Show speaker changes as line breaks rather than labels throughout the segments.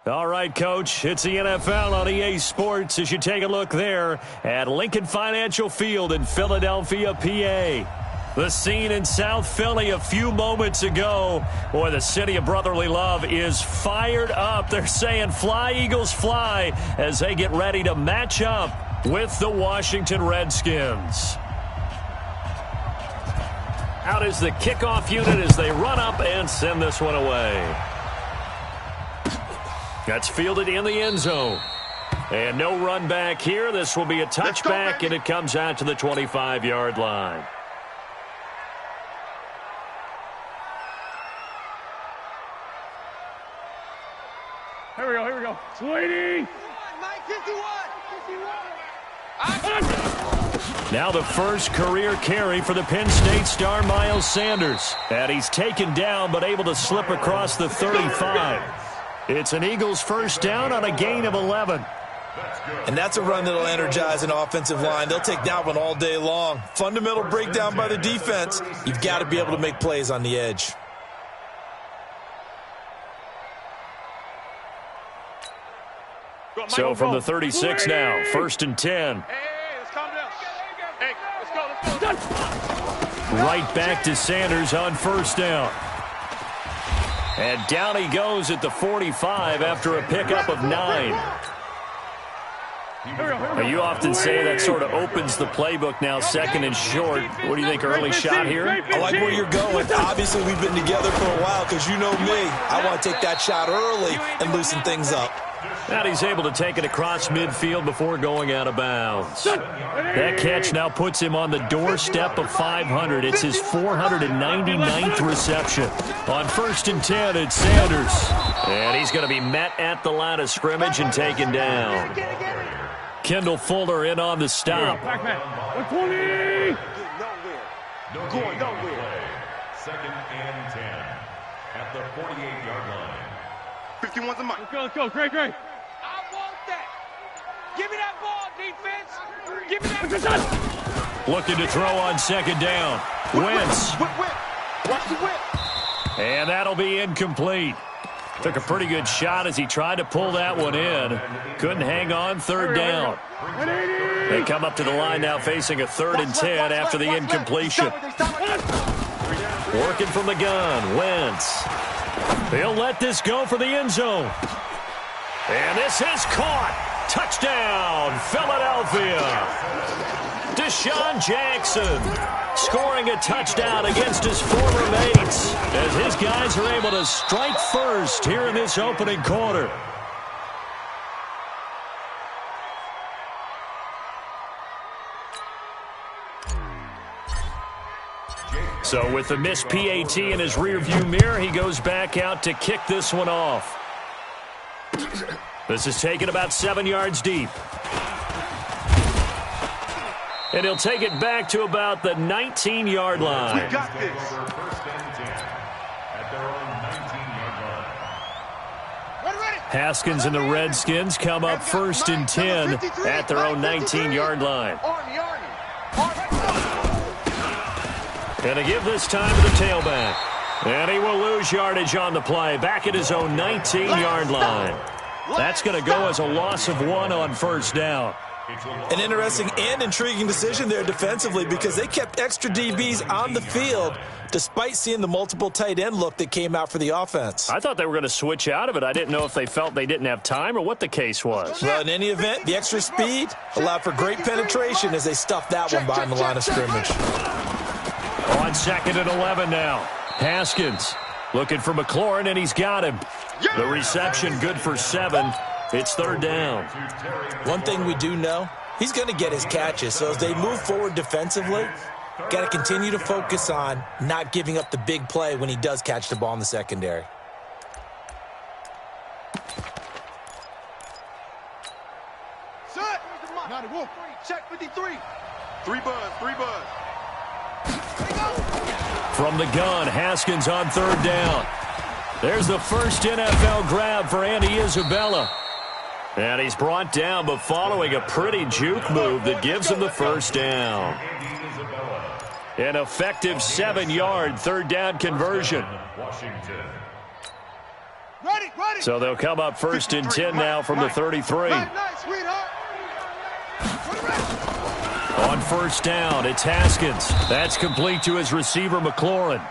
All right, Coach, it's the NFL on EA Sports as you take a look there at Lincoln Financial Field in Philadelphia, PA. The scene in South Philly a few moments ago. Boy, the city of brotherly love is fired up. They're saying fly, Eagles, fly as they get ready to match up with the Washington Redskins. Out is the kickoff unit as they run up and send this one away. That's fielded in the end zone. And no run back here. This will be a touchback, and it comes out to the 25-yard line.
Here we go. Sweetie!
Now the first career carry for the Penn State star Miles Sanders. And he's taken down but able to slip across the 35. It's an Eagles first down on a gain of 11.
And that's a run that'll energize an offensive line. They'll take that one all day long. Fundamental breakdown by the defense. You've got to be able to make plays on the edge.
So from the 36 now, 1st and 10.
Hey, let's calm down. Hey, let's go.
Right back to Sanders on first down. And down he goes at the 45 after a pickup of 9. Now, you often say that sort of opens the playbook now, 2nd and short. What do you think, early shot here?
I like where you're going. Obviously, we've been together for a while because you know me. I want to take that shot early and loosen things up.
And he's able to take it across midfield before going out of bounds. That catch now puts him on the doorstep of 500. It's his 499th reception. On 1st and 10, it's Sanders. And he's going to be met at the line of scrimmage and taken down. Kendall Fuller in on the stop.
120!
Going nowhere. 2nd and 10 at the 48-yard line.
51's a mark. Let's go. Great. I want that. Give me that ball, defense. Give me that.
Looking to throw on 2nd down. Wentz.
Whip. Watch the whip.
And that'll be incomplete. Took a pretty good shot as he tried to pull that one in. Couldn't hang on 3rd down. They come up to the line now facing a 3rd and 10 after the incompletion. Working from the gun, Wentz. They'll let this go for the end zone. And this is caught. Touchdown, Philadelphia. Deshaun Jackson scoring a touchdown against his former mates as his guys are able to strike first here in this opening quarter. So with the missed PAT in his rearview mirror, he goes back out to kick this one off. This is taken about 7 yards deep. And he'll take it back to about the 19-yard line.
We got this.
Haskins and the Redskins come up 1st and 10 at their own 19-yard line. And to give this time to the tailback. And he will lose yardage on the play. Back at his own 19-yard line. That's going to go as a loss of 1 on 1st down.
An interesting and intriguing decision there defensively because they kept extra DBs on the field despite seeing the multiple tight end look that came out for the offense.
I thought they were going to switch out of it. I didn't know if they felt they didn't have time or what the case was.
Well, in any event, the extra speed allowed for great penetration as they stuffed that one behind the line of scrimmage.
On 2nd and 11 now. Haskins looking for McLaurin, and he's got him. The reception good for 7. It's 3rd down.
One thing we do know, he's going to get his catches. So as they move forward defensively, got to continue to focus on not giving up the big play when he does catch the ball in the secondary.
Set. Check 53. 3 buzz.
From the gun, Haskins on 3rd down. There's the first NFL grab for Andy Isabella. And he's brought down, but following a pretty juke move that gives him the 1st down. An effective 7-yard 3rd down conversion.
Ready.
So they'll come up first and 10 now from the 33. On first down, it's Haskins. That's complete to his receiver, McLaurin.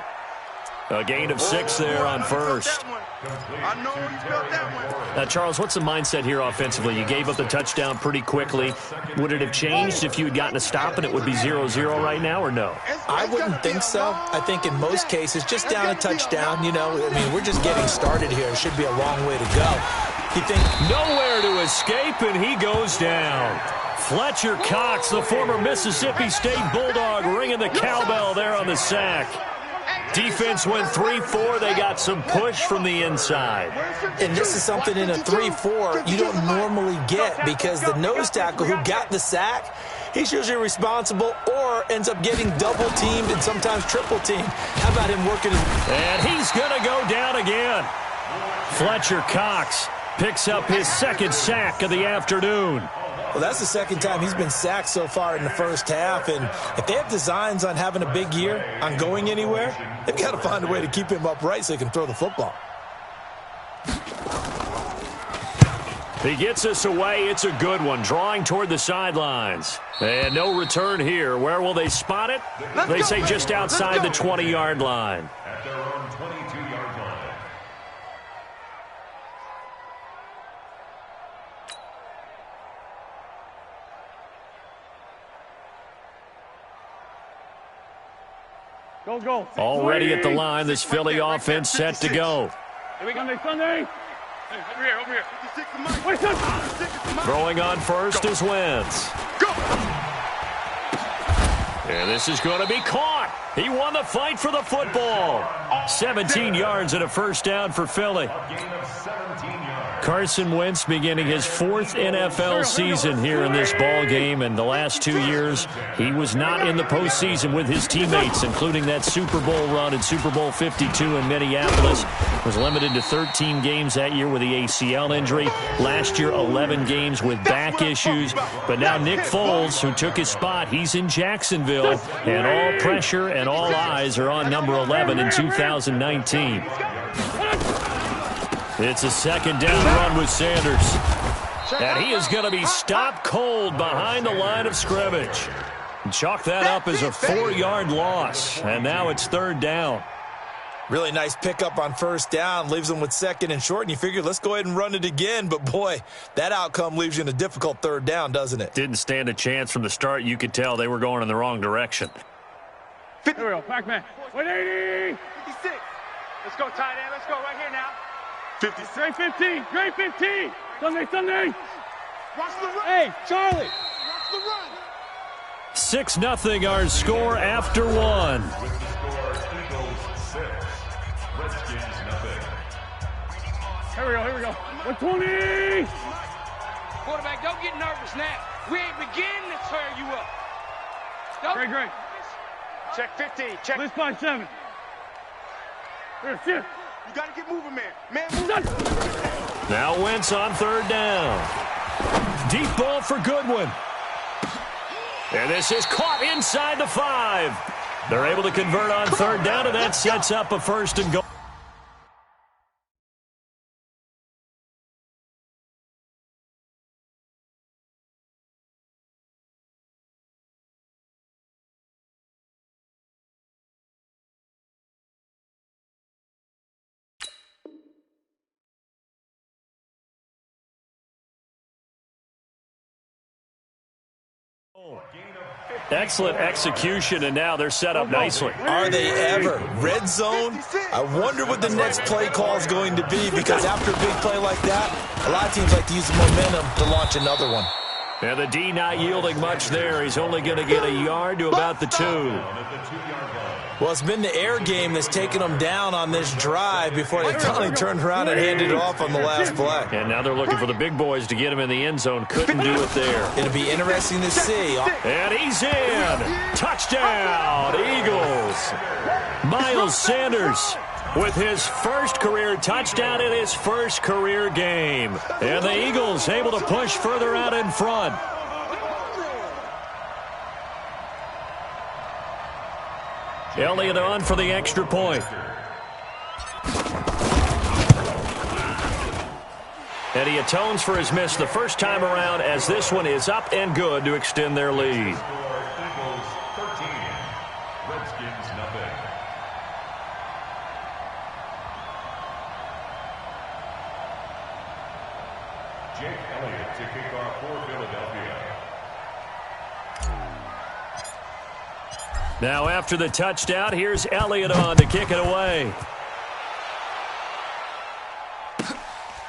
A gain of 6 there on first.
I know you felt that one.
Now, Charles, what's the mindset here offensively? You gave up the touchdown pretty quickly. Would it have changed if you had gotten a stop and it would be 0-0 right now, or no?
I wouldn't think so. I think in most cases, just down a touchdown, you know, I mean, we're just getting started here. It should be a long way to go. You think
nowhere to escape, and he goes down. Fletcher Cox, the former Mississippi State Bulldog, ringing the cowbell there on the sack. Defense went 3-4. They got some push from the inside.
And this is something in a 3-4 you don't normally get, because the nose tackle who got the sack, he's usually responsible or ends up getting double-teamed and sometimes triple-teamed. How about him working his...
And he's going to go down again. Fletcher Cox picks up his second sack of the afternoon.
Well, that's the second time he's been sacked so far in the first half, and if they have designs on having a big year, on going anywhere, they've got to find a way to keep him upright so he can throw the football.
He gets us away. It's a good one, drawing toward the sidelines. And no return here. Where will they spot it? They say just outside the 20-yard line.
At their own 22-yard line.
Go.
Already at the line, this Philly offense set to go.
Here we go. Sunday. Hey, over here.
Throwing on first is Wentz.
Go.
And this is going to be caught. He won the fight for the football. 17 yards and a first down for Philly. Carson Wentz beginning his 4th NFL season here in this ball game, and the last 2 years he was not in the postseason with his teammates, including that Super Bowl run in Super Bowl 52 in Minneapolis. Was limited to 13 games that year with the ACL injury. Last year, 11 games with back issues. But now Nick Foles, who took his spot, he's in Jacksonville, and all pressure and all eyes are on number 11 in 2019. It's a second down run with Sanders. And he is going to be stopped cold behind the line of scrimmage. Chalk that up as a 4-yard loss. And now it's third down.
Really nice pickup on first down. Leaves them with second and short. And you figure, let's go ahead and run it again. But, boy, that outcome leaves you in a difficult third down, doesn't it?
Didn't stand a chance from the start. You could tell they were going in the wrong direction.
Here we go. Pac-Man. 180. 56. Let's go, tight end. Let's go right here now. 50. Great 15. Great 15. Sunday. Watch the run. Hey, Charlie. Watch the run.
6-0 our score after one.
Here we go. 120. Quarterback, don't get nervous now. We ain't beginning to tear you up. Don't. Great. Check 15. Check. Let's find 7. Here, shift. You got to get moving, man. Move.
Now Wentz on third down. Deep ball for Goodwin. And this is caught inside the 5. They're able to convert on third down, and that sets up a first and goal. Excellent execution, and now they're set up nicely.
Are they ever? Red zone? I wonder what the next play call is going to be, because after a big play like that, a lot of teams like to use the momentum to launch another one.
And the D not yielding much there. He's only going to get a yard to about the 2.
Well, it's been the air game that's taken them down on this drive before they finally turned around and handed it off on the last play.
And now they're looking for the big boys to get him in the end zone. Couldn't do it there.
It'll be interesting to see.
And he's in. Touchdown, Eagles. Miles Sanders with his first career touchdown in his first career game. And the Eagles able to push further out in front. Elliott on for the extra point. And he atones for his miss the first time around as this one is up and good to extend their lead.
Eagles 13, Redskins nothing. Jake Elliott to kick off for Philadelphia.
Now after the touchdown, here's Elliott on to kick it away.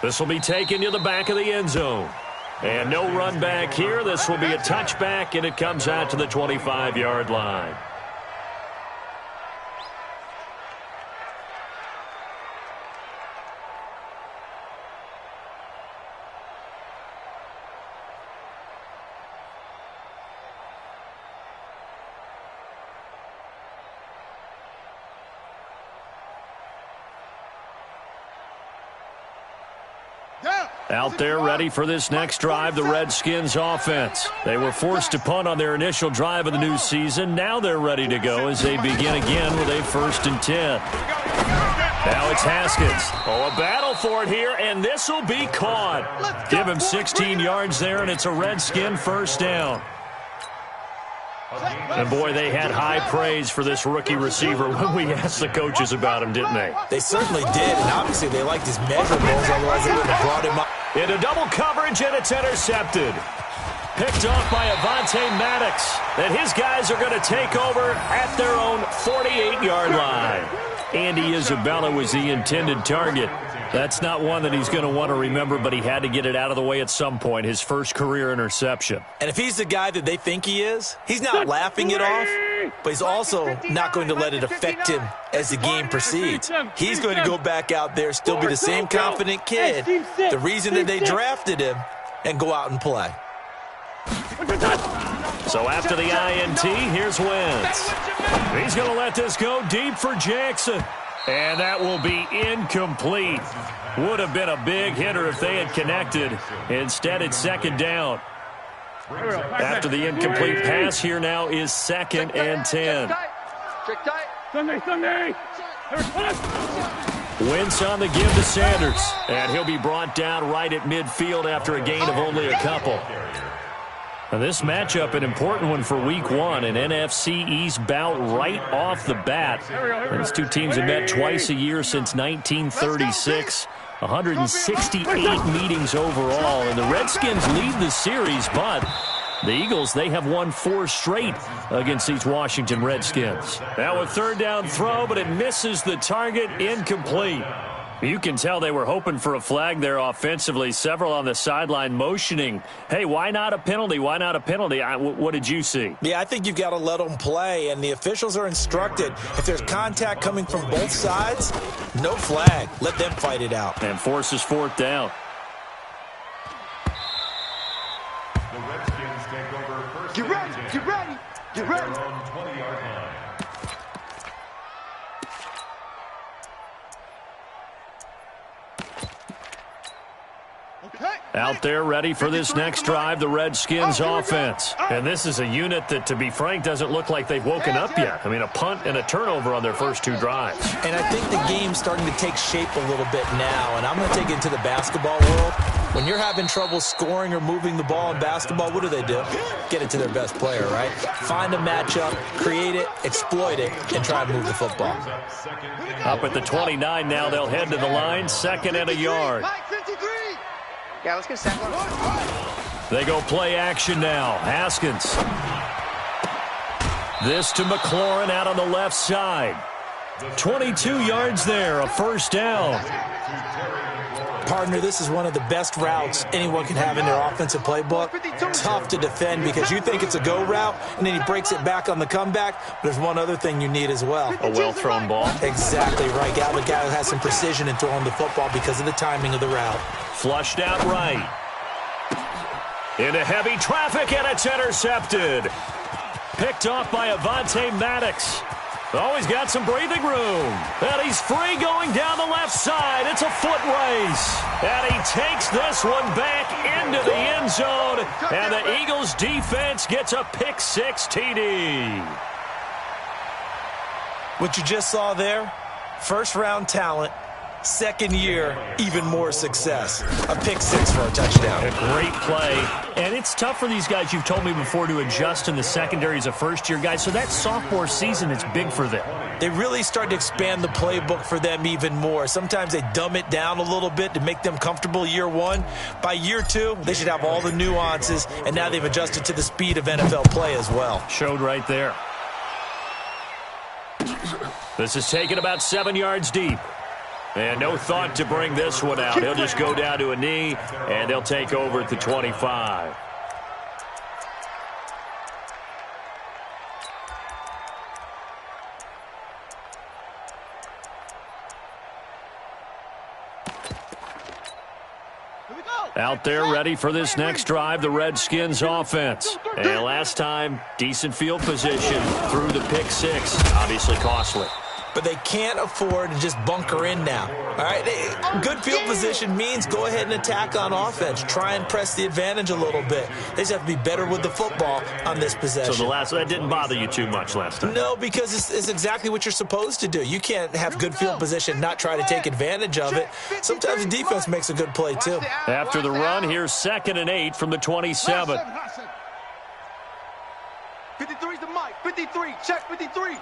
This will be taken to the back of the end zone. And no run back here. This will be a touchback, and it comes out to the 25-yard line. Out there ready for this next drive, the Redskins offense. They were forced to punt on their initial drive of the new season. Now they're ready to go as they begin again with a 1st and 10. Now it's Haskins. Oh, a battle for it here, and this will be caught. Give him 16 yards there, and it's a Redskin first down. And, boy, they had high praise for this rookie receiver when we asked the coaches about him, didn't they?
They certainly did, and obviously they liked his measurables, otherwise they wouldn't have brought him up.
Into double coverage, and it's intercepted. Picked off by Avonte Maddox. And his guys are going to take over at their own 48-yard line. Andy Isabella was the intended target. That's not one that he's going to want to remember, but he had to get it out of the way at some point, his first career interception.
And if he's the guy that they think he is, he's not laughing it off, but he's also not going to let it affect him as the game proceeds. He's going to go back out there, still be the same confident kid, the reason that they drafted him, and go out and play.
So after the INT, here's Wentz. He's going to let this go deep for Jackson. And that will be incomplete. Would have been a big hitter if they had connected. Instead, it's 2nd down. After the incomplete pass, here now is 2nd and 10. Wentz on the give to Sanders. And he'll be brought down right at midfield after a gain of only a couple. Now this matchup, an important one for Week 1, an NFC East bout right off the bat. These two teams have met twice a year since 1936, 168 meetings overall, and the Redskins lead the series, but the Eagles, they have won 4 straight against these Washington Redskins. Now a 3rd down throw, but it misses the target, incomplete. You can tell they were hoping for a flag there offensively. Several on the sideline motioning, hey, why not a penalty? Why not a penalty? What did you see?
Yeah, I think you've got to let them play, and the officials are instructed. If there's contact coming from both sides, no flag. Let them fight it out.
And forces 4th down.
The Redskins take over first.
Get ready, get ready, get ready.
Their own 20-yard line.
Out there ready for this next drive, the Redskins offense. And this is a unit that, to be frank, doesn't look like they've woken up yet. I mean, a punt and a turnover on their first 2 drives.
And I think the game's starting to take shape a little bit now, and I'm going to take it into the basketball world. When you're having trouble scoring or moving the ball in basketball, what do? Get it to their best player, right? Find a matchup, create it, exploit it, and try to move the football.
Up at the 29 now, they'll head to the line, 2nd and a yard.
Yeah, let's get a sack one.
They go play action now. Haskins. This to McLaurin out on the left side. 22 yards there, a 1st down.
Partner, this is one of the best routes anyone can have in their offensive playbook. Tough to defend because you think it's a go route, and then he breaks it back on the comeback. But there's one other thing you need as well.
A well-thrown ball.
Exactly right. Got a guy who has some precision in throwing the football because of the timing of the route.
Flushed out right. Into heavy traffic, and it's intercepted. Picked off by Avonte Maddox. Always got some breathing room. And he's free going down the left side. It's a foot race. And he takes this one back into the end zone. And the Eagles defense gets a pick-6 TD.
What you just saw there, first-round talent, Second year, even more success. A pick six for a touchdown.
A great play. And it's tough for these guys, you've told me before, to adjust in the secondary as a first-year guy. So that sophomore season, it's big for them.
They really start to expand the playbook for them even more. Sometimes they dumb it down a little bit to make them comfortable year one. By year two, they should have all the nuances, and now they've adjusted to the speed of NFL play as well.
Showed right there. This is taken about 7 yards deep. And no thought to bring this one out. He'll just go down to a knee, and they'll take over at the 25. Out there ready for this next drive, the Redskins offense. And last time, decent field position through the pick six. Obviously costly.
But they can't afford to just bunker in now. All right, good field position means go ahead and attack on offense. Try and press the advantage a little bit. They just have to be better with the football on this possession.
So that didn't bother you too much last time?
No, because it's exactly what you're supposed to do. You can't have good field position, not try to take advantage of it. Sometimes the defense makes a good play too.
After the run, here's 2nd and 8 from the 27.
53's the mic. 53. Check 53.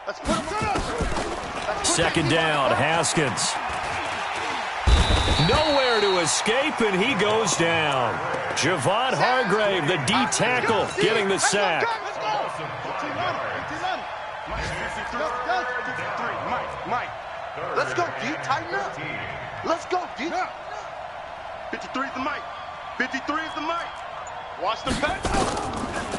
Let's put him up.
Second down, Haskins. Nowhere to escape, and he goes down. Javon Hargrave, the D tackle, getting the sack.
Mike. Let's go, D. Tighten up. Let's go, D. 53's the mic. 53 is the mic. Watch the pass.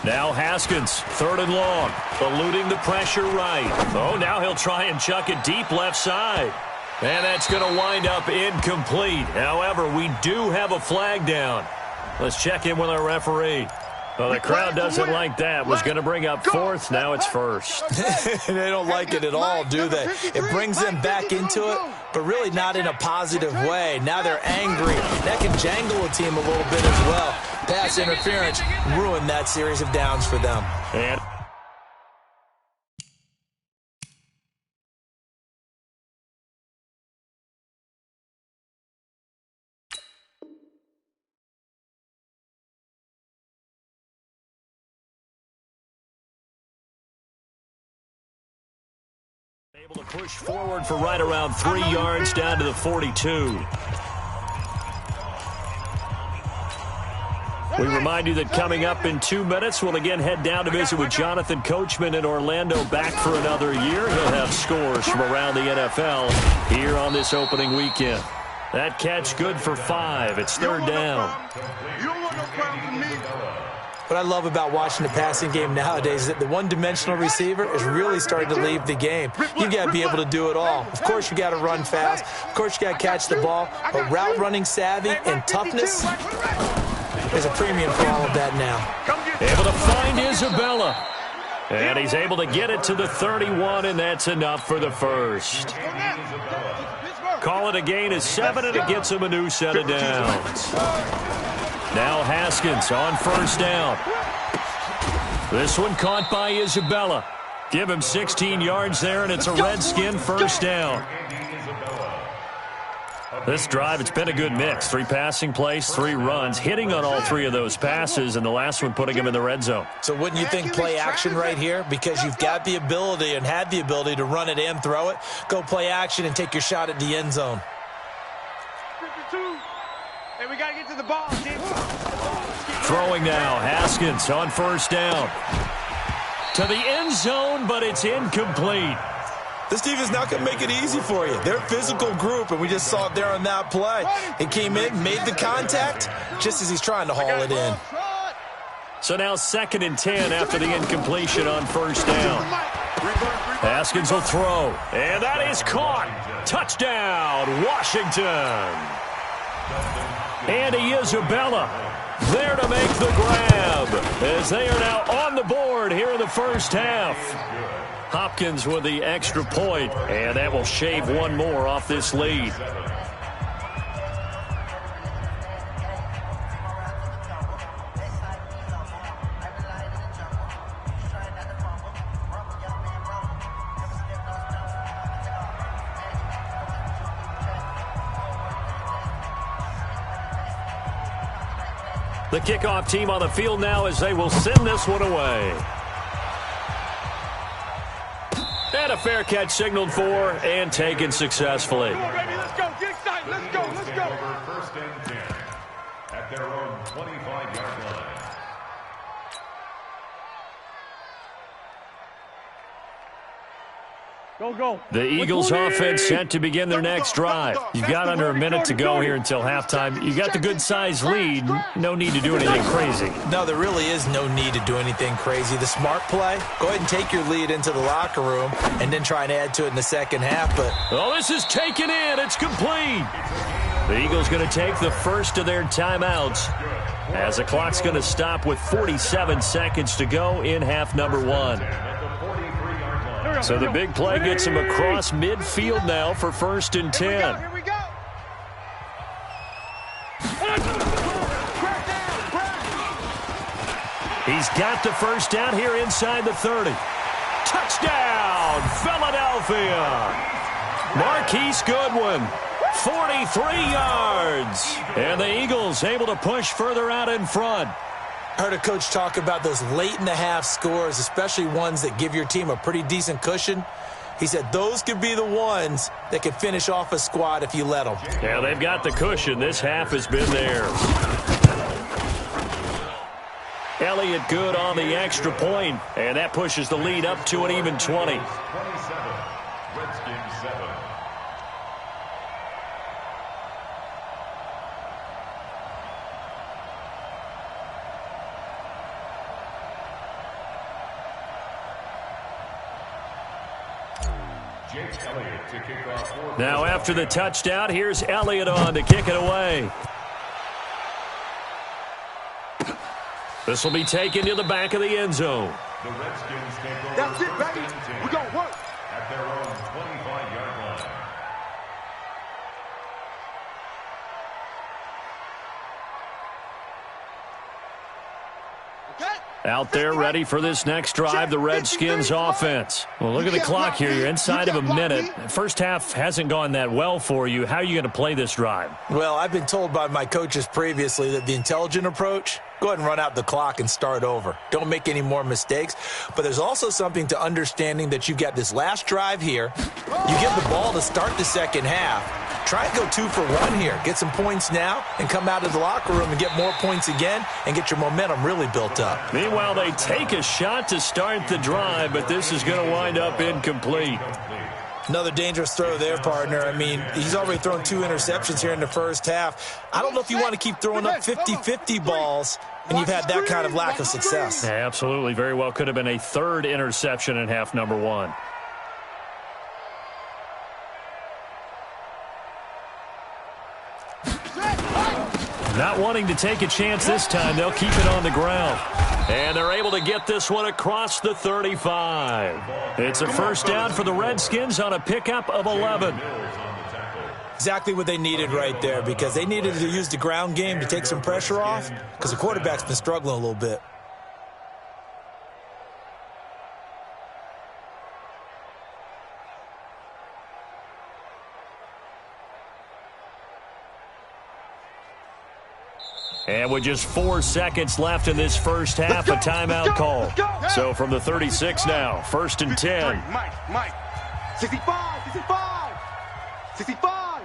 Now Haskins, 3rd and long, eluding the pressure right. Oh, now he'll try and chuck it deep left side. And that's going to wind up incomplete. However, we do have a flag down. Let's check in with our referee. Well, the crowd doesn't like that. Was going to bring up 4th. Now it's 1st.
They don't like it at all, do they? It brings them back into it, but really not in a positive way. Now they're angry. That can jangle a team a little bit as well. Pass interference ruined that series of downs for them.
And able to push forward for right around 3 yards down to the 42. We remind you that coming up in 2 minutes, we'll again head down to visit with Jonathan Coachman in Orlando, back for another year. He'll have scores from around the NFL here on this opening weekend. That catch good for 5. It's 3rd down.
You don't want no problem with me.
What I love about watching the passing game nowadays is that the one-dimensional receiver is really starting to leave the game. You've got to be able to do it all. Of course, you got to run fast. Of course, you got to catch the ball. But route running savvy and toughness, there's a premium for all of that now.
Able to find Isabella. And he's able to get it to the 31, and that's enough for the first. Call it a gain of 7, and it gets him a new set of downs. Now Haskins on 1st down. This one caught by Isabella. Give him 16 yards there, and it's a Redskin 1st down. This drive, it's been a good mix. 3 passing plays, 3 runs, hitting on all 3 of those passes, and the last one putting him in the red zone.
So wouldn't you think play action right here? Because you've got the ability and had the ability to run it and throw it. Go play action and take your shot at the end zone.
52. Hey, we got to get to the ball, Jim.
Throwing now, Haskins on 1st down. To the end zone, but it's incomplete.
This defense is not going to make it easy for you. They're a physical group, and we just saw it there on that play. He came in, made the contact, just as he's trying to haul it in.
So now 2nd and 10 after the incompletion on 1st down. Haskins will throw, and that is caught. Touchdown, Washington. Andy Isabella there to make the grab as they are now on the board here in the first half. Hopkins with the extra point, and that will shave one more off this lead. The kickoff team on the field now as they will send this one away. And a fair catch signaled for and taken successfully.
Come on, baby, let's go. Get excited. Let's go. Let's go.
First and 10 at their own 25-yard line.
Go.
The Eagles offense set to begin their next drive. You've got under a minute to go here until halftime. You've got the good-sized lead. No need to do anything crazy.
No, there really is no need to do anything crazy. The smart play, go ahead and take your lead into the locker room and then try and add to it in the second half. But
oh, this is taken in. It's complete. The Eagles going to take the first of their timeouts as the clock's going to stop with 47 seconds to go in half number one. So the big play gets him across midfield now for first and 10.
Here we go.
He's got the first down here inside the 30. Touchdown, Philadelphia. Marquise Goodwin, 43 yards. And the Eagles able to push further out in front.
I heard a coach talk about those late-in-the-half scores, especially ones that give your team a pretty decent cushion. He said those could be the ones that could finish off a squad if you let them.
Yeah, they've got the cushion. This half has been there. Elliott good on the extra point, and that pushes the lead up to an even 20.
27, Redskins 7.
Now after the touchdown, here's Elliott on to kick it away. This will be taken to the back of the end zone.
The Redskins take over.
That's it, baby. We're going to work.
At their own 25-yard line.
Out there ready for this next drive, the Redskins offense. Well, look at the clock here. You're inside of a minute. First half hasn't gone that well for you. How are you going to play this drive?
Well, I've been told by my coaches previously that the intelligent approach, go ahead and run out the clock and start over. Don't make any more mistakes. But there's also something to understanding that you've got this last drive here. You get the ball to start the second half. Try and go 2 for 1 here. Get some points now and come out of the locker room and get more points again and get your momentum really built up.
Meanwhile, they take a shot to start the drive, but this is going to wind up incomplete.
Another dangerous throw there, partner. I mean, he's already thrown 2 interceptions here in the first half. I don't know if you want to keep throwing up 50-50 balls and you've had that kind of lack of success.
Yeah, absolutely. Very well could have been a third interception in half number one. Not wanting to take a chance this time, they'll keep it on the ground. And they're able to get this one across the 35. It's a first down for the Redskins on a pickup of 11.
Exactly what they needed right there, because they needed to use the ground game to take some pressure off, because the quarterback's been struggling a little bit.
And with just 4 seconds left in this first half, a timeout call. So from the 36 now, first and 10.
Mike. 65. 65.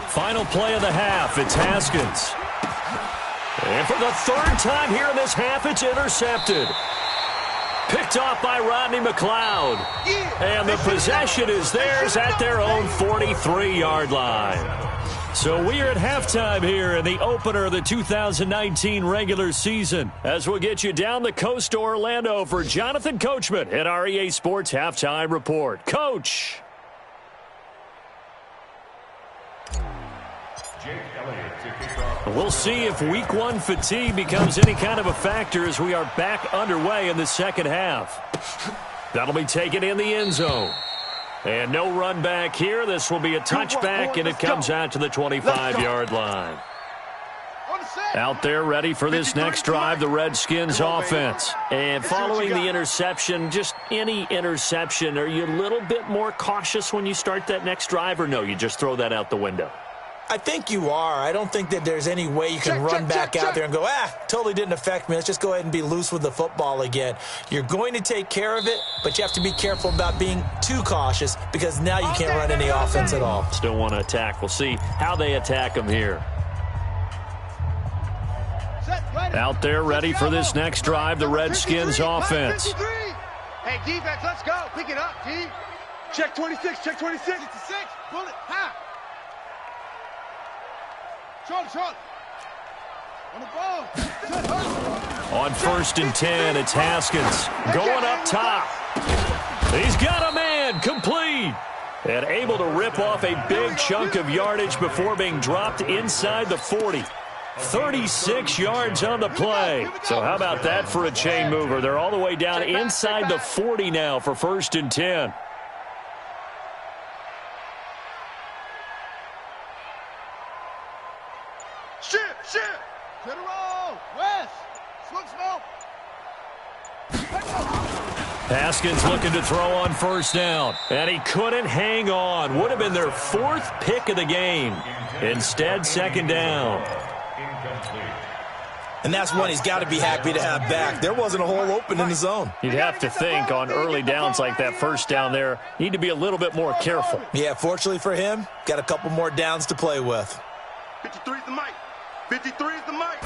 Final play of the half, it's Haskins. And for the third time here in this half, it's intercepted. Picked off by Rodney McLeod. And the possession is theirs at their own 43-yard line. So we are at halftime here in the opener of the 2019 regular season, as we'll get you down the coast to Orlando for Jonathan Coachman at our EA Sports Halftime Report. Coach. We'll see if week one fatigue becomes any kind of a factor as we are back underway in the second half. That'll be taken in the end zone. And no run back here. This will be a touchback, and it comes out to the 25-yard line. Out there ready for this next drive, the Redskins offense. And following the interception, just any interception, are you a little bit more cautious when you start that next drive, or no, you just throw that out the window?
I think you are. I don't think that there's any way you can run back out there and go, totally didn't affect me. Let's just go ahead and be loose with the football again. You're going to take care of it, but you have to be careful about being too cautious because now you can't run any offense at all.
Still want to attack. We'll see how they attack them here. Out there ready for this next drive, the Redskins offense.
Hey, defense, let's go. Pick it up, G. Check 26, check 26. 66, pull it, ha. Short. On the ball.
On 1st and 10, it's Haskins going up top. He's got a man, complete. And able to rip off a big chunk of yardage before being dropped inside the 40. 36 yards on the play. So how about that for a chain mover? They're all the way down inside the 40 now for 1st and 10.
Shit. To the roll. West. Smoke.
Haskins looking to throw on 1st down. And he couldn't hang on. Would have been their 4th pick of the game. Instead, 2nd down.
And that's one he's got to be happy to have back. There wasn't a hole open in the zone.
You'd have to think on early downs like that 1st down there, need to be a little bit more careful.
Yeah, fortunately for him, got a couple more downs to play with.
53's the mic. 53's the mic.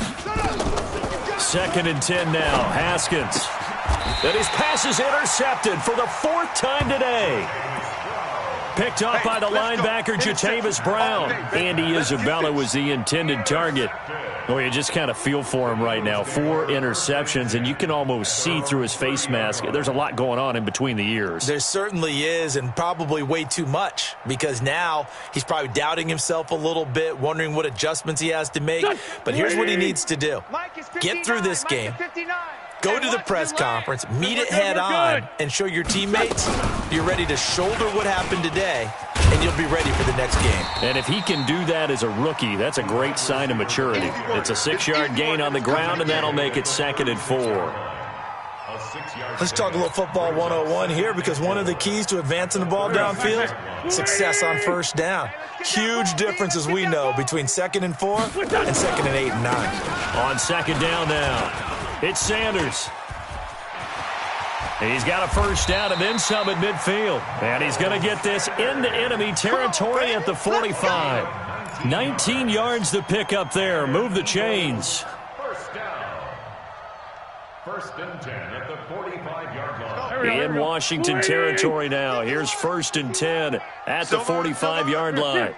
2nd and 10 now. Haskins. And his pass is intercepted for the 4th time today. Picked off by the linebacker, Jatavis Brown. Andy Isabella was the intended target. Oh, you just kind of feel for him right now. 4 interceptions, and you can almost see through his face mask. There's a lot going on in between the ears.
There certainly is, and probably way too much, because now he's probably doubting himself a little bit, wondering what adjustments he has to make. But here's what he needs to do. Get through this game. Go to the press conference, meet it head on, and show your teammates you're ready to shoulder what happened today, and you'll be ready for the next game.
And if he can do that as a rookie, that's a great sign of maturity. It's a 6-yard gain on the ground, and that'll make it 2nd and 4.
Let's talk a little football 101 here, because one of the keys to advancing the ball downfield, success on 1st down. Huge difference, as we know, between 2nd and 4 and 2nd and 8 and 9.
On 2nd down now. It's Sanders. He's got a 1st down and then some at midfield. And he's going to get this into enemy territory at the 45. 19 yards to pick up there. Move the chains.
1st down. 1st and 10 at the 45-yard line.
In Washington territory now. Here's 1st and 10 at the 45-yard line.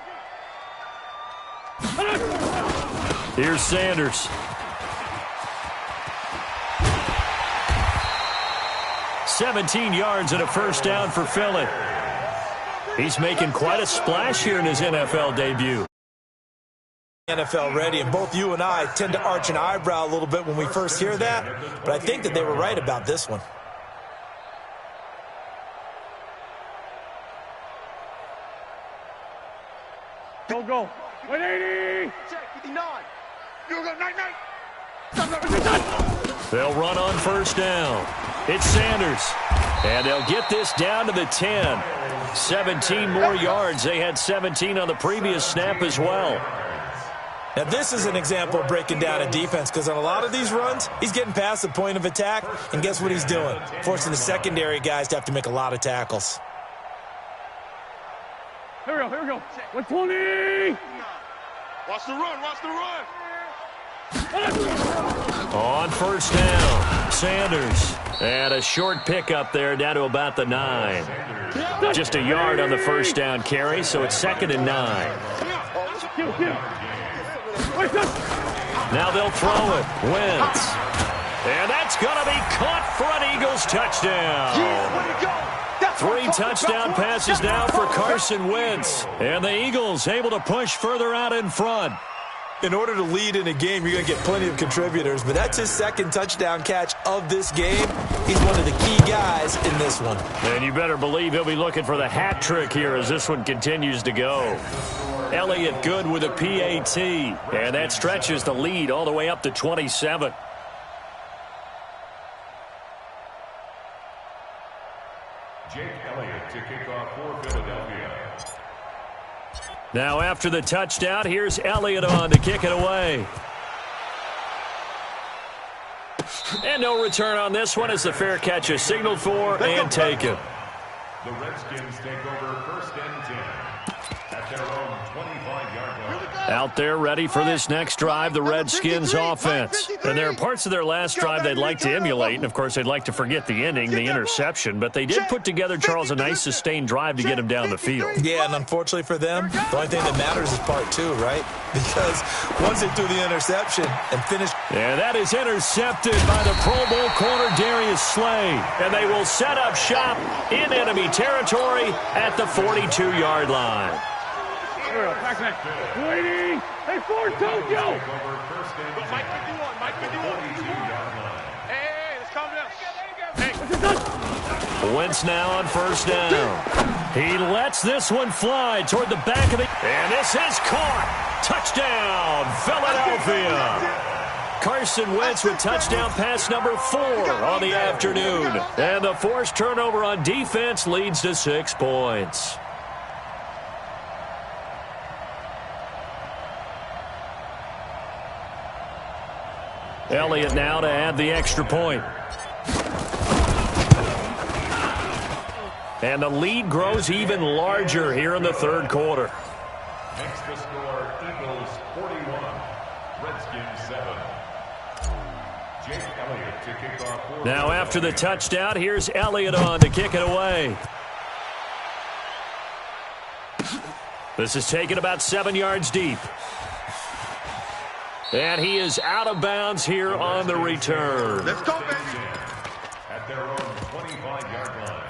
Here's Sanders. 17 yards and a 1st down for Philly. He's making quite a splash here in his NFL debut.
NFL ready, and both you and I tend to arch an eyebrow a little bit when we first hear that, but I think that they were right about this one.
Go. 180. Check 59. You go, night.
They'll run on 1st down. It's Sanders. And they'll get this down to the 10. 17 more yards. They had 17 on the previous snap as well.
Now, this is an example of breaking down a defense, because on a lot of these runs, he's getting past the point of attack, and guess what he's doing? Forcing the secondary guys to have to make a lot of tackles.
Here we go. 120. Watch the run.
On 1st down, Sanders. And a short pickup there down to about the 9. Just a yard on the 1st down carry, so it's 2nd and 9. Now they'll throw it. Wentz. And that's going to be caught for an Eagles touchdown. 3 touchdown passes now for Carson Wentz. And the Eagles able to push further out in front.
In order to lead in a game, you're going to get plenty of contributors, but that's his 2nd touchdown catch of this game. He's one of the key guys in this one.
And you better believe he'll be looking for the hat trick here as this one continues to go. Elliott good with a PAT. And that stretches the lead all the way up to 27.
Jake Elliott to kick off for Philadelphia.
Now after the touchdown, here's Elliott on to kick it away. And no return on this one as the fair catch is signaled for and taken.
The Redskins take over 1st and 10 at their own 25-yard line.
Out there ready for this next drive, the Redskins offense. And there are parts of their last drive they'd like to emulate, and of course they'd like to forget the ending, the interception, but they did put together, Charles, a nice sustained drive to get him down the field.
Yeah, and unfortunately for them, the only thing that matters is part 2, right? Because once they threw the interception and finished.
And that is intercepted by the Pro Bowl corner Darius Slay. And they will set up shop in enemy territory at the 42-yard line.
Waiting. Hey, Ford, Tokyo.
Mike 51.
Hey, let's calm down. Hey, what's it done?
Wentz now on 1st down. He lets this one fly toward the back of the... And this is caught. Touchdown, Philadelphia. Carson Wentz with touchdown pass number 4 on the afternoon. And the forced turnover on defense leads to 6 points. Elliott now to add the extra point. And the lead grows even larger here in the 3rd quarter.
Makes the score Eagles 41, Redskins 7. Jake Elliott to kick off for
Now after the touchdown, here's Elliott on to kick it away. This is taken about 7 yards deep. And he is out of bounds here on the return.
Let's go, baby.
at their own 25-yard line.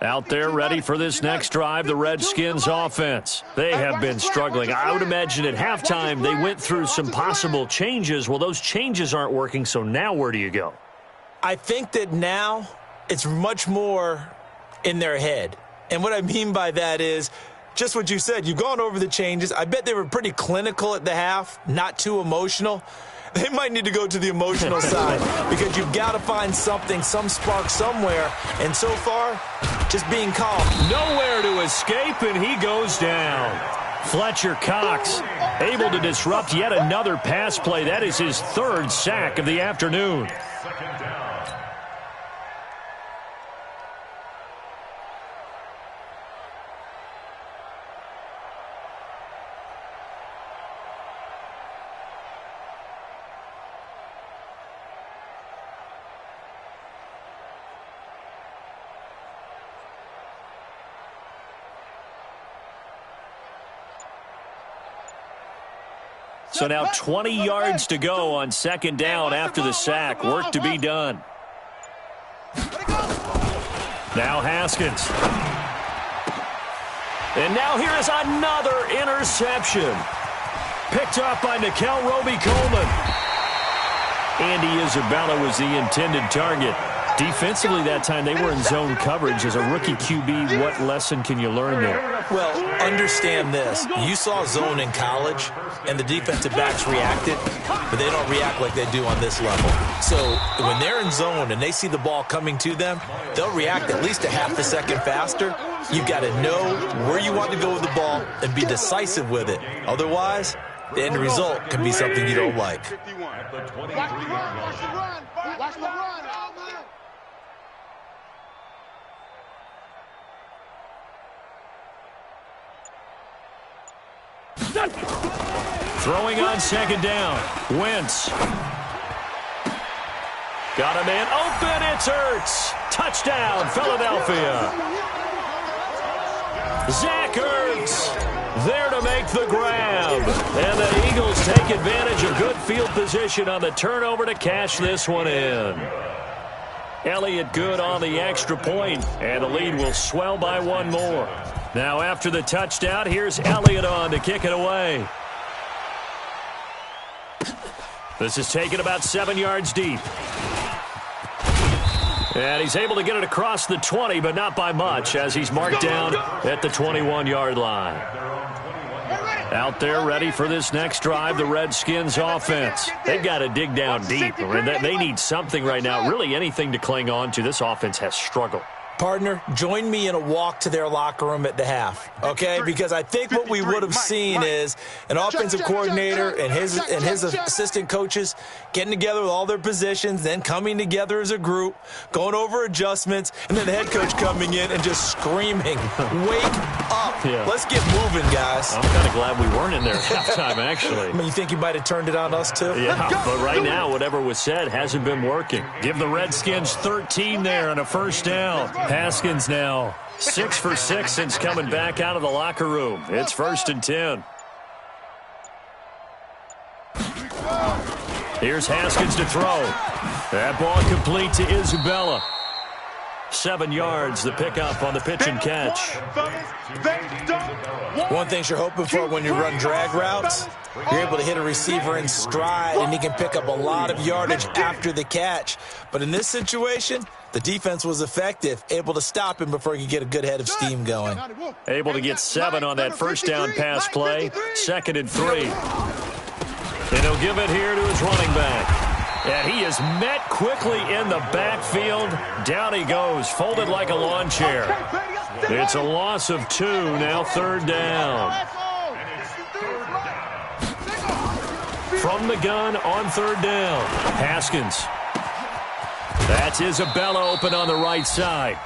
Out there ready for this next drive, the Redskins offense. They have been struggling. I would imagine at halftime they went through some possible changes. Well, those changes aren't working, so now where do you go?
I think that now it's much more in their head. And what I mean by that is just what you said. You've gone over the changes. I bet they were pretty clinical at the half, not too emotional. They might need to go to the emotional side because you've got to find something, some spark somewhere. And so far, just being calm.
Nowhere to escape, and he goes down. Fletcher Cox able to disrupt yet another pass play. That is his third sack of the afternoon.
Second down.
So now 20 yards to go on second down after the sack. Work to be done. Now Haskins. And now here is another interception. Picked up by Nickel Roby-Coleman. Andy Isabella was the intended target. Defensively that time, they were in zone coverage. As a rookie QB, what lesson can you learn there?
Well, understand this. You saw zone in college, and the defensive backs reacted, but they don't react like they do on this level. So when they're in zone and they see the ball coming to them, they'll react at least a half a second faster. You've got to know where you want to go with the ball and be decisive with it. Otherwise, the end result can be something you don't like.
At the 23-yard line.
Watch the run.
Throwing on second down. Wentz. Got a man open. It's Ertz. Touchdown, Philadelphia. Zach Ertz there to make the grab. And the Eagles take advantage of good field position on the turnover to cash this one in. Elliott good on the extra point, and the lead will swell by one more. Now after the touchdown, here's Elliott on to kick it away. This is taken about 7 yards deep. And he's able to get it across the 20, but not by much, as he's marked down at the 21-yard line. Out there ready for this next drive, the Redskins offense. They've got to dig down deep. They need something right now, really anything to cling on to. This offense has struggled.
Partner, join me in a walk to their locker room at the half, okay? Because I think what we would have seen is an offensive coordinator and his assistant coaches getting together with all their positions, then coming together as a group, going over adjustments, and then the head coach coming in and just screaming, wake up.
Yeah.
Let's get moving, guys.
I'm kind of glad we weren't in there at halftime, actually.
I mean, you think you might have turned it on us, too?
Yeah, but right now, whatever was said hasn't been working. Give the Redskins 13 there and a first down. Haskins now 6 for 6 since coming back out of the locker room. It's 1st and 10. Here's Haskins to throw. That ball complete to Isabella. 7 yards, the pickup on the pitch and catch.
One thing you're hoping for when you run drag routes, you're able to hit a receiver in stride, and he can pick up a lot of yardage after the catch. But in this situation, the defense was effective, able to stop him before he could get a good head of steam going.
Able to get 7 on that first down pass play. 2nd and 3. And he'll give it here to his running back. And he is met quickly in the backfield. Down he goes, folded like a lawn chair. It's a loss of 2, now 3rd down. From the gun on 3rd down, Haskins. That's Isabella open on the right side.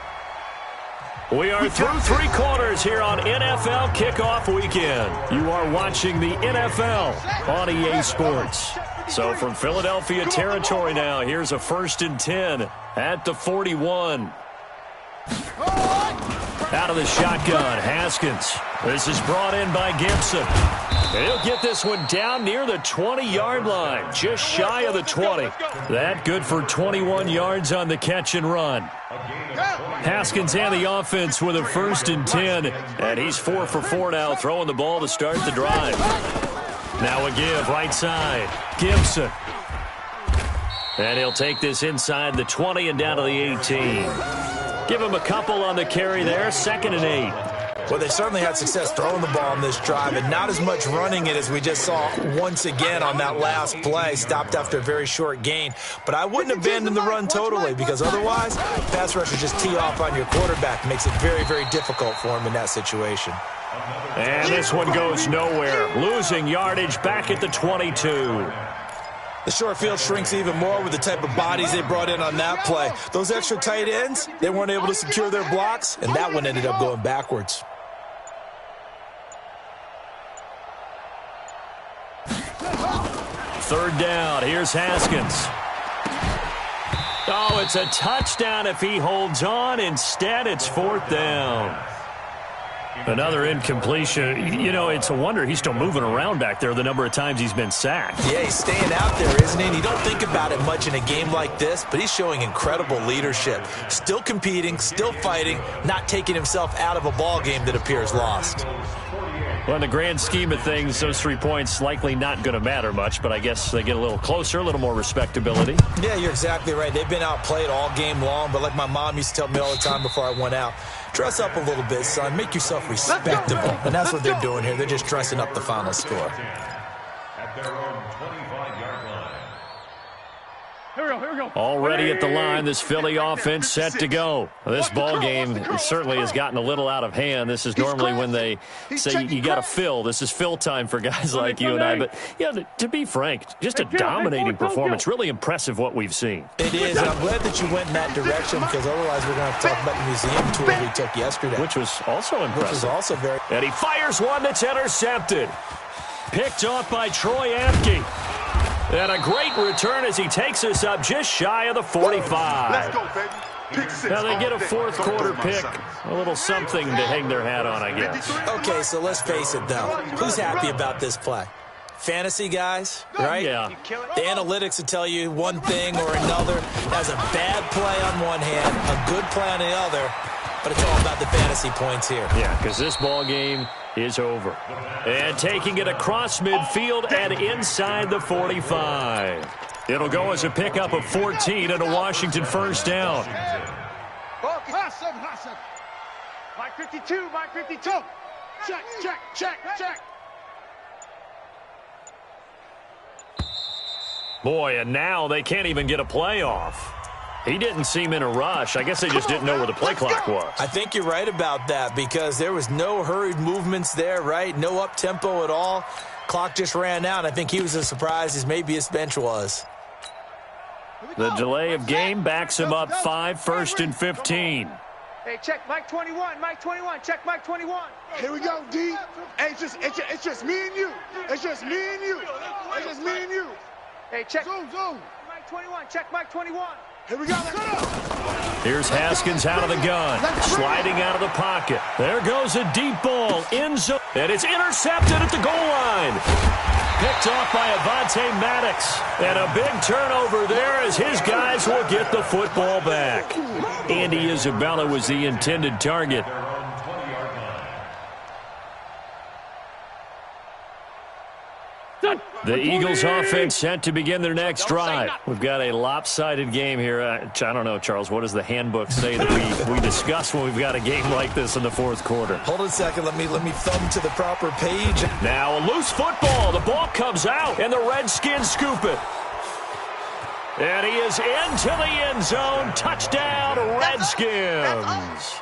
We are through 3 quarters here on NFL Kickoff Weekend. You are watching the NFL on EA Sports. So from Philadelphia territory now, here's a 1st and 10 at the 41. Out of the shotgun, Haskins. This is brought in by Gibson. He'll get this one down near the 20-yard line, just shy of the 20. That good for 21 yards on the catch and run. Haskins and the offense with a 1st and 10, and he's 4 for 4 now, throwing the ball to start the drive. Now a give, right side, Gibson. And he'll take this inside the 20 and down to the 18. Give him a couple on the carry there, 2nd and 8.
Well, they certainly had success throwing the ball on this drive, and not as much running it as we just saw once again on that last play. Stopped after a very short gain. But I wouldn't abandon the run totally, because otherwise, pass rushers just tee off on your quarterback. Makes it very, very difficult for him in that situation.
And this one goes nowhere. Losing yardage back at the 22.
The short field shrinks even more with the type of bodies they brought in on that play. Those extra tight ends, they weren't able to secure their blocks, and that one ended up going backwards.
Third down. Here's Haskins. Oh, it's a touchdown if he holds on. Instead, it's 4th down. Another incompletion. You know, it's a wonder he's still moving around back there the number of times he's been sacked.
Yeah, he's staying out there, isn't he? And you don't think about it much in a game like this, but he's showing incredible leadership. Still competing, still fighting, not taking himself out of a ball game that appears lost.
Well, in the grand scheme of things, those 3 points likely not going to matter much, but I guess they get a little closer, a little more respectability.
Yeah, you're exactly right. They've been outplayed all game long, but like my mom used to tell me all the time before I went out, dress up a little bit, son. Make yourself respectable. And that's what they're doing here. They're just dressing up the final score.
At their own 25-yard line.
Here we go.
Already at the line, this Philly offense set to go. This ball game certainly has gotten a little out of hand. This is normally when they say you got to fill. This is fill time for guys like you and I. But, you know, to be frank, just a dominating performance. Really impressive what we've seen.
It is, and I'm glad that you went in that direction, because otherwise we're going to have to talk about the museum tour we took yesterday.
Which was also impressive.
Which was also very...
And he fires one that's intercepted. Picked off by Troy Apke. And a great return as he takes us up just shy of the 45.
Let's go, baby.
Now they get a 4th quarter pick. A little something to hang their hat on, I guess.
Okay, so let's face it, though. Who's happy about this play? Fantasy guys, right?
Yeah.
The analytics will tell you one thing or another. Has a bad play on one hand, a good play on the other, but it's all about the fantasy points here.
Yeah, because this ball game is over. And taking it across midfield and inside the 45. It'll go as a pickup of 14 and a Washington first down.
Mike 52, Mike 52. Check.
Boy, and now they can't even get a play off. He didn't seem in a rush. I guess they just didn't know where the play clock was.
I think you're right about that because there was no hurried movements there, right? No up-tempo at all. Clock just ran out. I think he was as surprised as maybe his bench was.
The delay of game backs him up 5, 1st and 15.
Hey, check Mike 21, Mike 21, check Mike 21.
Here we go, D. Hey, it's just me and you. It's just me and you. It's just me and you.
Hey, check.
Zoom.
Mike 21, check Mike 21.
Here we go.
Here's Haskins out of the gun, sliding out of the pocket. There goes a deep ball, end zone, and it's intercepted at the goal line. Picked off by Avonte Maddox, and a big turnover there as his guys will get the football back. Andy Isabella was the intended target. The Eagles offense set to begin their next drive. We've got a lopsided game here. I don't know, Charles, what does the handbook say that we discuss when we've got a game like this in the fourth quarter?
Hold on a second. Let me thumb to the proper page.
Now a loose football. The ball comes out, and the Redskins scoop it. And he is into the end zone. Touchdown, Redskins.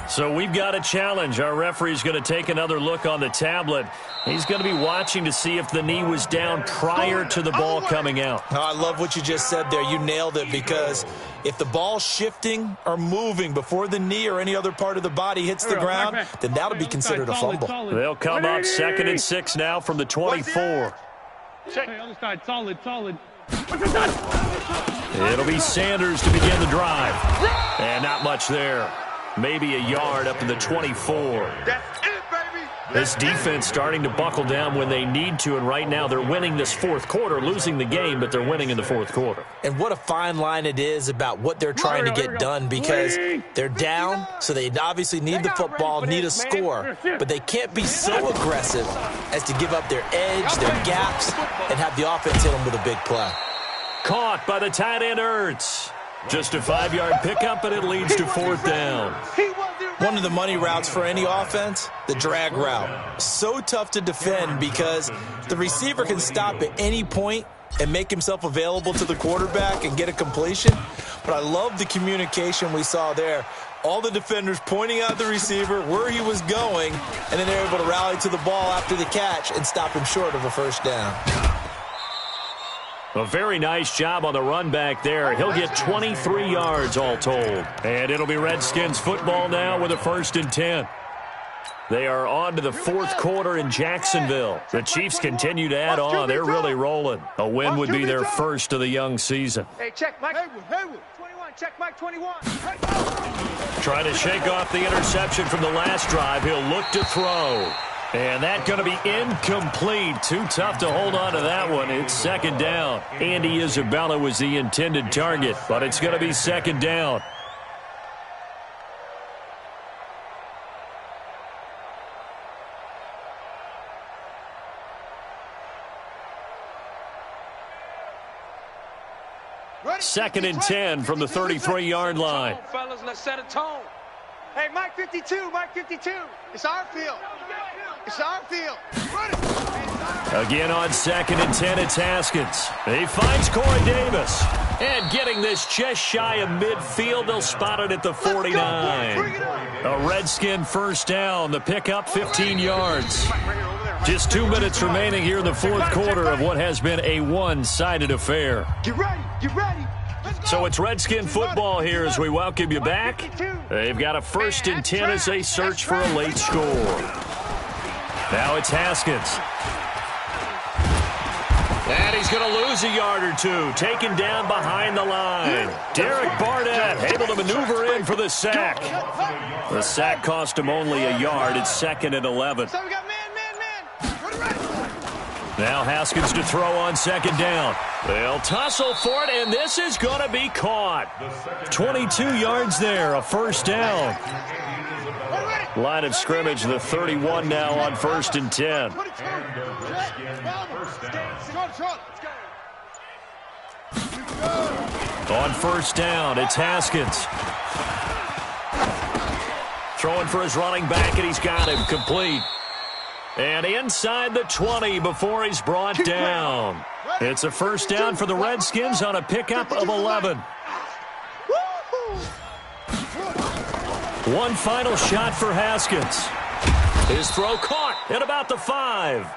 So we've got a challenge. Our referee's going to take another look on the tablet. He's going to be watching to see if the knee was down prior to the ball coming out.
Oh, I love what you just said there. You nailed it because if the ball's shifting or moving before the knee or any other part of the body hits the ground, then that'll be considered a fumble.
They'll come up 2nd and 6 now from the 24.
Hey, other side, solid.
It'll be Sanders to begin the drive. And not much there. Maybe a yard up in the 24.
That's it, baby.
This defense starting to buckle down when they need to, and right now they're winning this fourth quarter, losing the game, but they're winning in the fourth quarter.
And what a fine line it is about what they're trying to get done because they're down, so they obviously need the football, need a score, but they can't be so aggressive as to give up their edge, their gaps, and have the offense hit them with a big play.
Caught by the tight end Ertz. Just a 5-yard pickup, and it leads to 4th down.
One of the money routes for any offense, the drag route. So tough to defend because the receiver can stop at any point and make himself available to the quarterback and get a completion. But I love the communication we saw there. All the defenders pointing out the receiver, where he was going, and then they're able to rally to the ball after the catch and stop him short of a first down.
A very nice job on the run back there. He'll get 23 yards all told. And it'll be Redskins football now with a 1st and 10. They are on to the fourth quarter in Jacksonville. The Chiefs continue to add on. They're really rolling. A win would be their first of the young season.
Hey, check Mike 21, check Mike 21.
Trying to shake off the interception from the last drive. He'll look to throw. And that's going to be incomplete. Too tough to hold on to that one. It's 2nd down. Andy Isabella was the intended target, but it's going to be 2nd down. Second and 10 from the 33-yard line.
Fellas, let's set a tone. Hey, Mike 52, Mike 52.
It's our field. It's our field.
Again on 2nd and 10, it's Haskins. He finds Corey Davis. And getting this just shy of midfield, they'll spot it at the 49. A Redskin first down. The pickup, 15 yards. Just 2 minutes remaining here in the fourth quarter of what has been a one-sided affair.
Get ready. Get ready.
So it's Redskin football here as we welcome you back. They've got a 1st and 10 as they search for a late score. Now it's Haskins. And he's going to lose a yard or two. Taken down behind the line. Derek Barnett able to maneuver in for the sack. The sack cost him only a yard. It's 2nd and 11.
So we got man.
Now Haskins to throw on 2nd down. They'll tussle for it, and this is going to be caught. 22 yards there, a 1st down. Line of scrimmage, the 31 now on 1st and 10. On first down, it's Haskins. Throwing for his running back, and he's got him complete. And inside the 20 before he's brought down. It's a first down for the Redskins on a pickup of 11. One final shot for Haskins. His throw caught at about the 5.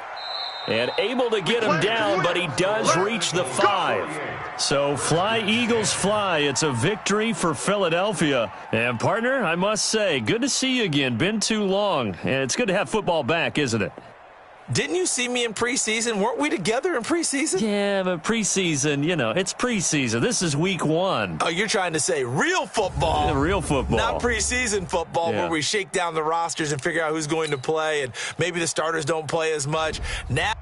And able to get him down, but he does reach the 5. So fly, Eagles, fly. It's a victory for Philadelphia. And, partner, I must say, good to see you again. Been too long. And it's good to have football back, isn't it?
Didn't you see me in preseason? Weren't we together in preseason?
Yeah, but preseason, you know, it's preseason. This is week 1.
Oh, you're trying to say real football.
Yeah, real football.
Not preseason football where we shake down the rosters and figure out who's going to play, and maybe the starters don't play as much. Now